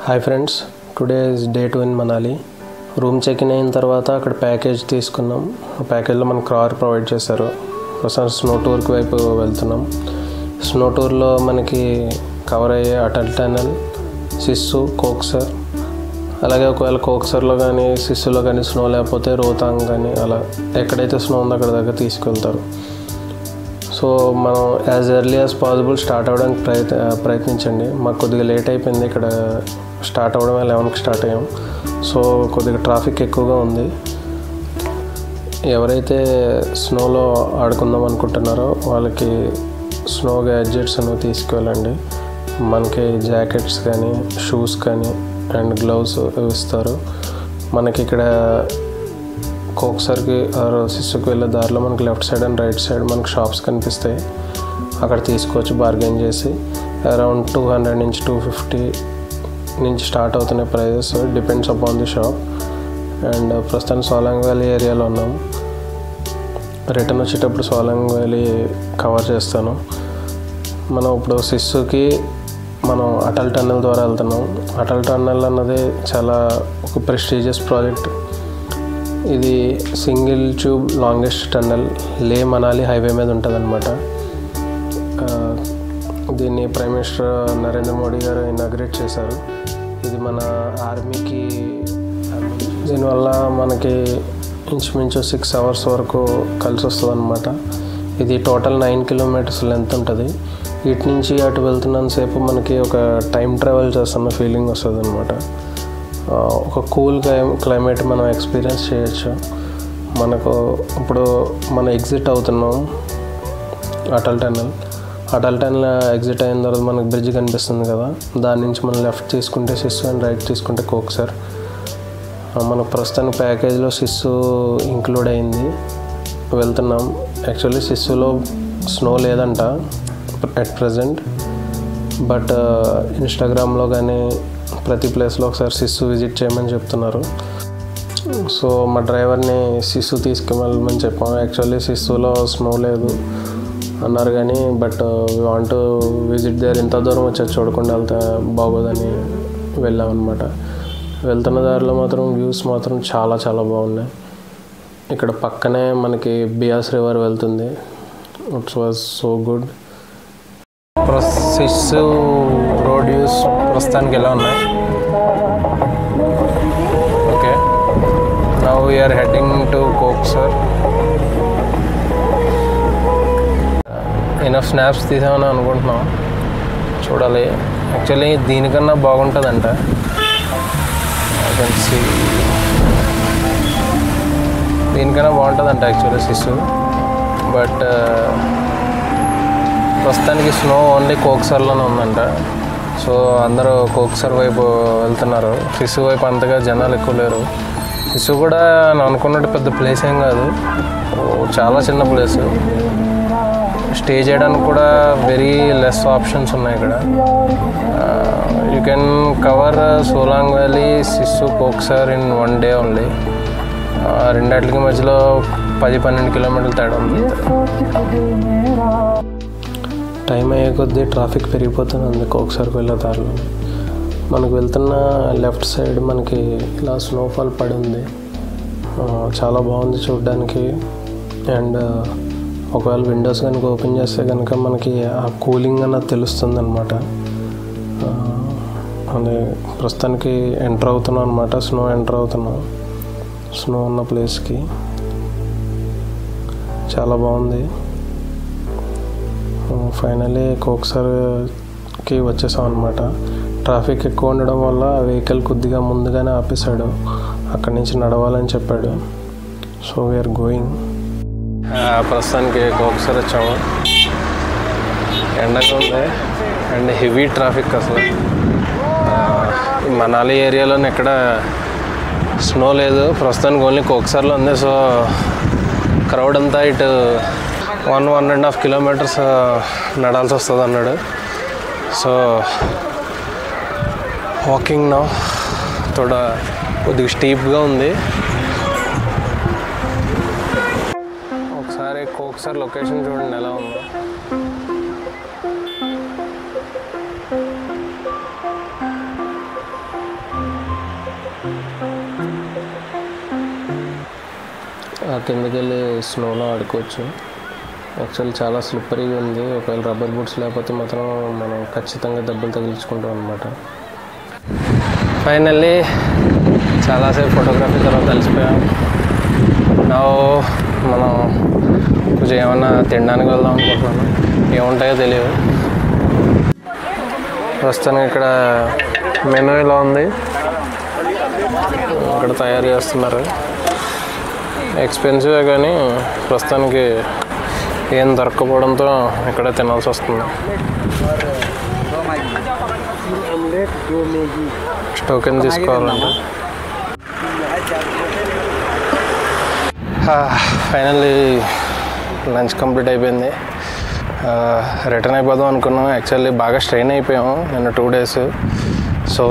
Hi friends, today is day 2 in Manali. Room check in అయిన తర్వాత అక్కడ ప్యాకేజ్ తీసుకున్నాం. ఆ ప్యాకేజ్లో మనకు కార్ ప్రొవైడ్ చేశారు. ప్రస్తుతం స్నో టూర్కి వైపు వెళ్తున్నాం. స్నో టూర్లో మనకి కవర్ అయ్యే అటల్ టనల్, సిస్సు, కోక్సర్, అలాగే ఒకవేళ కోక్సర్లో కానీ సిస్సులో కానీ స్నో లేకపోతే రోతాంగ్ కానీ అలా ఎక్కడైతే స్నో ఉందో అక్కడ దగ్గర తీసుకెళ్తారు. సో మనం as early as possible start అవ్వడానికి ప్రయత్నించండి. మాకు కొద్దిగా లేట్ అయిపోయింది. ఇక్కడ స్టార్ట్ అవ్వడం 11కి స్టార్ట్ అయ్యాం. సో కొద్దిగా ట్రాఫిక్ ఎక్కువగా ఉంది. ఎవరైతే స్నోలో ఆడుకుందాం అనుకుంటున్నారో వాళ్ళకి స్నో గ్యాడ్జెట్స్ అనేవి తీసుకువెళ్ళండి. మనకి జాకెట్స్ కానీ షూస్ కానీ అండ్ గ్లౌస్ ఇస్తారు. మనకి ఇక్కడ కోక్సర్కి సిస్సుకి వెళ్ళే దారిలో మనకి left side and right side మనకి షాప్స్ కనిపిస్తాయి. అక్కడ తీసుకోవచ్చు బార్గెన్ చేసి. అరౌండ్ 200 నుంచి 250 నుంచి స్టార్ట్ అవుతున్నాయి prices, depends upon the shop. And ప్రస్తుతం సోలాంగ్ వ్యాలీ ఏరియాలో ఉన్నాం. రిటర్న్ వచ్చేటప్పుడు సోలాంగ్ వ్యాలీ కవర్ చేస్తాను. మనం ఇప్పుడు సిస్సుకి మనం అటల్ టన్నెల్ ద్వారా వెళ్తున్నాం. అటల్ టన్నెల్ అన్నది చాలా ఒక ప్రెస్టీజియస్ ప్రాజెక్ట్. ఇది సింగిల్ ట్యూబ్ లాంగెస్ట్ టన్నెల్ లే మనాలి హైవే మీద ఉంటుంది అనమాట. దీన్ని ప్రైమ్ మినిస్టర్ నరేంద్ర మోడీ గారు ఇనాగ్రేట్ చేశారు. ఇది మన ఆర్మీకి, దీనివల్ల మనకి ఇంచుమించు 6 అవర్స్ వరకు కలిసి వస్తుంది అనమాట. ఇది టోటల్ 9 కిలోమీటర్స్ లెంత్ ఉంటుంది. ఇటు నుంచి అటు వెళ్తున్నంతసేపు మనకి ఒక టైం ట్రావెల్ చేస్తున్న ఫీలింగ్ వస్తుంది అనమాట. ఒక కూల్ క్లైమేట్ మనం ఎక్స్పీరియన్స్ చేయొచ్చు. మనకు ఇప్పుడు మనం ఎగ్జిట్ అవుతున్నాం అటల్ టన్నెల్ ఎగ్జిట్ అయిన తర్వాత మనకు బ్రిడ్జ్ కనిపిస్తుంది కదా, దాని నుంచి మనం లెఫ్ట్ తీసుకుంటే సిస్సు అండ్ రైట్ తీసుకుంటే కోక్సర్. మనకు ప్రస్తుతానికి ప్యాకేజ్లో సిస్సు ఇంక్లూడ్ అయింది. వెళ్తున్నాం. యాక్చువల్లీ సిస్సులో స్నో లేదంట అట్ ప్రజెంట్, బట్ ఇన్స్టాగ్రామ్లో కానీ ప్రతి ప్లేస్లో ఒకసారి సిస్సు విజిట్ చేయమని చెప్తున్నారు. సో మా డ్రైవర్ని సిస్సు తీసుకువెళ్ళమని చెప్పాం. యాక్చువల్లీ సిస్సులో స్నో లేదు అన్నారు కానీ but we want to visit there. ఇంత దూరం వచ్చేది చూడకుండా వెళ్తే బాగోదని వెళ్ళామన్నమాట. వెళ్తున్న దారిలో మాత్రం వ్యూస్ మాత్రం చాలా చాలా బాగున్నాయి. ఇక్కడ పక్కనే మనకి బియాస్ రివర్ వెళ్తుంది. It's was so good. Sissu road views ప్రస్తుతానికి ఎలా ఉన్నాయి? Okay, now we're heading to Koksar. Enough snaps తీసామని అనుకుంటున్నాం, చూడాలి. యాక్చువల్లీ దీనికన్నా బాగుంటుందంట. దీనికన్నా బాగుంటుందంట యాక్చువల్లీ సిస్సు. బట్ ప్రస్తుతానికి స్నో ఓన్లీ కోక్సర్లోనే ఉందంట. సో అందరూ కోక్సర్ వైపు వెళ్తున్నారు. సిస్సు వైపు అంతగా జనాలు ఎక్కువ లేరు. సిస్సు కూడా నేను అనుకున్నట్టు పెద్ద ప్లేస్ ఏం కాదు, చాలా చిన్న ప్లేస్. స్టే చేయడానికి కూడా వెరీ లెస్ ఆప్షన్స్ ఉన్నాయి ఇక్కడ. You can cover Solang valley, Sissu, Koksar in 1 day only. రెండాటికి మధ్యలో 10-12 కిలోమీటర్ల తేడా ఉంది. టైం అయ్యే కొద్దీ ట్రాఫిక్ పెరిగిపోతుంది కోక్సర్కి వెళ్ళే దారిలో. మనకు వెళ్తున్న లెఫ్ట్ సైడ్ మనకి ఇలా స్నోఫాల్ పడి ఉంది. చాలా బాగుంది చూడడానికి. అండ్ ఒకవేళ విండోస్ కనుక ఓపెన్ చేస్తే కనుక మనకి ఆ కూలింగ్ అన్నది తెలుస్తుంది అనమాట. అదే ప్రస్తుతానికి ఎంటర్ అవుతున్నాం అనమాట. స్నో ఎంటర్ అవుతున్నాం స్నో ఉన్న ప్లేస్కి. చాలా బాగుంది. ఫైనలీ కోక్సర్కి వచ్చేసాం అనమాట. ట్రాఫిక్ ఎక్కువ ఉండడం వల్ల వెహికల్ కొద్దిగా ముందుగానే ఆపేశాడు. అక్కడి నుంచి నడవాలని చెప్పాడు. So we're going. ప్రస్తుతానికి కోక్సర్ వచ్చాము. ఎండగా ఉంది అండ్ హెవీ ట్రాఫిక్. అసలు మనాలి ఏరియాలోనే ఎక్కడ స్నో లేదు. ప్రస్తుతానికి ఓన్లీ కోక్సర్లో ఉంది. సో క్రౌడ్ అంతా ఇటు 1.5 కిలోమీటర్స్ నడాల్సి వస్తుంది అన్నాడు. So walking now. కొద్దిగా స్టీప్గా ఉంది. ఒకసారి కోక్సర్ లొకేషన్ చూడండి ఎలా ఉందో. ఆ కిందకి వెళ్ళి స్నోలో ఆడుకోవచ్చు. యాక్చువల్లీ చాలా స్లిప్పరీగా ఉంది. ఒకవేళ రబ్బర్ బూట్స్ లేకపోతే మాత్రం మనం ఖచ్చితంగా దెబ్బలు తగిలించుకుంటాం అనమాట. ఫైనల్లీ చాలాసేపు ఫోటోగ్రఫీ తర్వాత కలిసిపోయాం. నా మనం కొంచెం ఏమన్నా తినడానికి వెళ్దాం అనుకుంటున్నాను. ఏముంటాయో తెలియదు. ప్రస్తుతానికి ఇక్కడ మెనూ ఇలా ఉంది. ఇక్కడ తయారు చేస్తున్నారు. ఎక్స్పెన్సివే కానీ ప్రస్తుతానికి ఏం దొరకపోవడంతో ఇక్కడ తినాల్సి వస్తుంది. టోకెన్ తీసుకోవాలంటే. ఫైనల్లీ లంచ్ కంప్లీట్ అయిపోయింది. రిటర్న్ అయిపోదాం అనుకున్నాం. యాక్చువల్లీ బాగా స్ట్రెయిన్ అయిపోయాము నిన్న 2 days. సో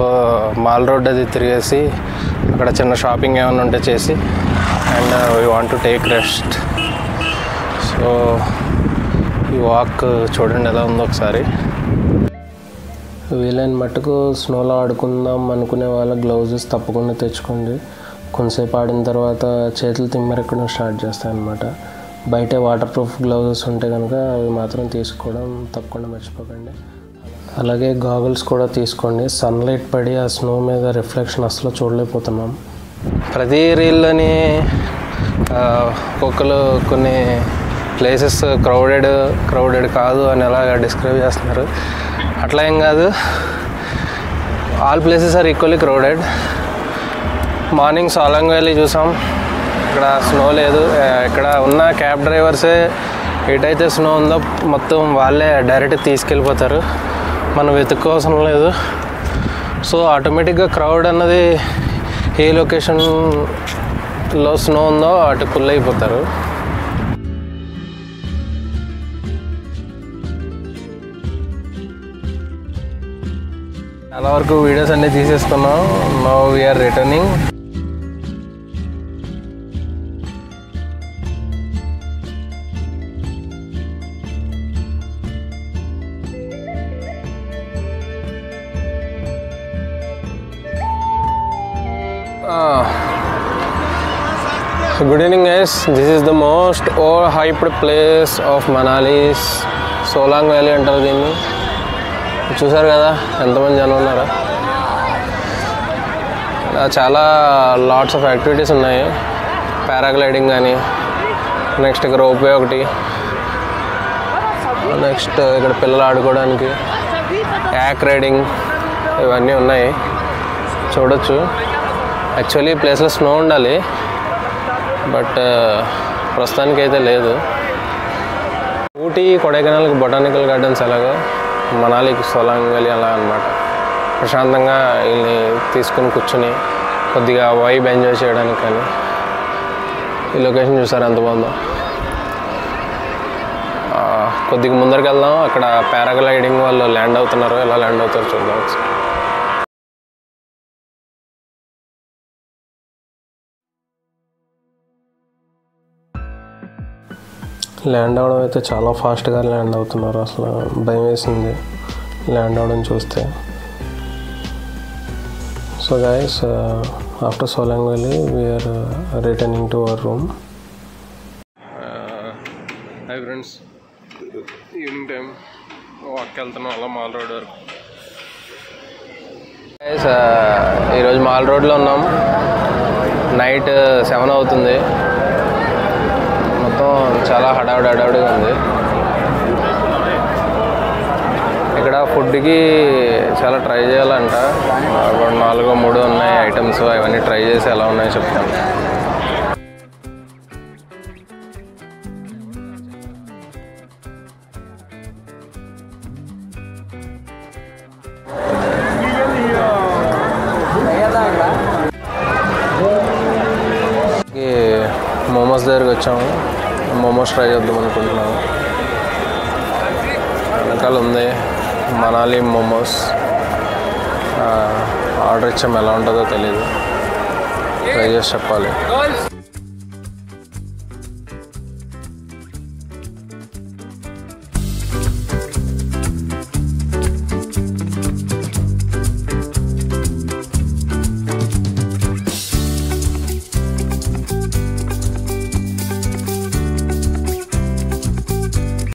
మాల్ రోడ్ అది తిరిగేసి అక్కడ చిన్న షాపింగ్ ఏమైనా ఉంటే చేసి and we want to take rest. So ఈ వాక్ చూడండి ఎలా ఉందో ఒకసారి. వీలైన మట్టుకు స్నోలో ఆడుకుందాం అనుకునే వాళ్ళ గ్లౌజెస్ తప్పకుండా తెచ్చుకోండి. కొంతసేపు ఆడిన తర్వాత చేతులు తిమ్మెరెక్కడం స్టార్ట్ చేస్తాయి అన్నమాట. బయట వాటర్ ప్రూఫ్ గ్లౌజెస్ ఉంటే కనుక అవి మాత్రం తీసుకోవడం తప్పకుండా మర్చిపోకండి. అలాగే గాగుల్స్ కూడా తీసుకోండి. సన్లైట్ పడి ఆ స్నో మీద రిఫ్లెక్షన్ అసలు చూడలేకపోతున్నాం. ప్రతి రీల్లోని ఒక్కొక్కరు కొన్ని ప్లేసెస్ క్రౌడెడ్ కాదు అని ఎలాగా డిస్క్రైబ్ చేస్తున్నారు. అట్లా ఏం కాదు. All places are equally crowded. Morning Solang valley చూసాం. ఇక్కడ స్నో లేదు. ఇక్కడ ఉన్న క్యాబ్ డ్రైవర్సే ఎటైతే స్నో ఉందో మొత్తం వాళ్ళే డైరెక్ట్ తీసుకెళ్ళిపోతారు. మనం వెతుక్కోవసరం లేదు. సో ఆటోమేటిక్గా క్రౌడ్ అన్నది ఏ లొకేషన్లో స్నో ఉందో అటు పుల్ అయిపోతారు. చాలా వరకు వీడియోస్ అన్నీ తీసేస్తున్నాం. Now we're returning. Good evening guys, this is the most overhyped place of Manali. Solang Valley అంటారు దీన్ని. చూసారు కదా ఎంతమంది జనం ఉన్నారా. చాలా లాట్స్ ఆఫ్ యాక్టివిటీస్ ఉన్నాయి. పారాగ్లైడింగ్ కానీ, నెక్స్ట్ ఇక్కడ రోప్వే ఒకటి, నెక్స్ట్ ఇక్కడ పిల్లలు ఆడుకోవడానికి యాక్ రైడింగ్ ఇవన్నీ ఉన్నాయి. చూడొచ్చు. యాక్చువల్లీ ఈ ప్లేస్లో స్నో ఉండాలి, బట్ ప్రస్తుతానికి అయితే లేదు. ఊటీ కొడైకెనాల్కి బొటానికల్ గార్డెన్స్ ఎలాగో మనాలికి సోలాంగ్ వ్యాలీ అలా అనమాట. ప్రశాంతంగా వీళ్ళని తీసుకుని కూర్చుని కొద్దిగా వైబ్ ఎంజాయ్ చేయడానికి. కానీ ఈ లొకేషన్ చూసారు ఎంత బాగుందో. కొద్దిగా ముందరికి వెళ్దాం. అక్కడ పారాగ్లైడింగ్ వాళ్ళు ల్యాండ్ అవుతున్నారు. ఎలా ల్యాండ్ అవుతారు చూద్దాం. ల్యాండ్ అవడం అయితే చాలా ఫాస్ట్గా ల్యాండ్ అవుతున్నారు. అసలు భయం వేసింది ల్యాండ్ అవడం చూస్తే. So guys, after Solang valley we're returning to our room. Hi friends, evening time వాక్కి వెళ్తున్నాం అలా మాల్ రోడ్ వరకు. గైస్, ఈరోజు మాల్ రోడ్లో ఉన్నాం. నైట్ 7 అవుతుంది. మొత్తం చాలా హడావుడిగా ఉంది. ఇక్కడ ఫుడ్కి చాలా ట్రై చేయాలంట. 4-3 ఉన్నాయి ఐటమ్స్. అవన్నీ ట్రై చేసి ఎలా ఉన్నాయో చెప్తాను. మోమోస్ దగ్గరికి వచ్చాము. మోమోస్ ట్రై చేద్దాం అనుకుంటున్నాము. వెనకాల ఉంది మనాలి మోమోస్. ఆర్డర్ ఇచ్చాము, ఎలా ఉంటుందో తెలీదు. ట్రై చేసి చెప్పాలి.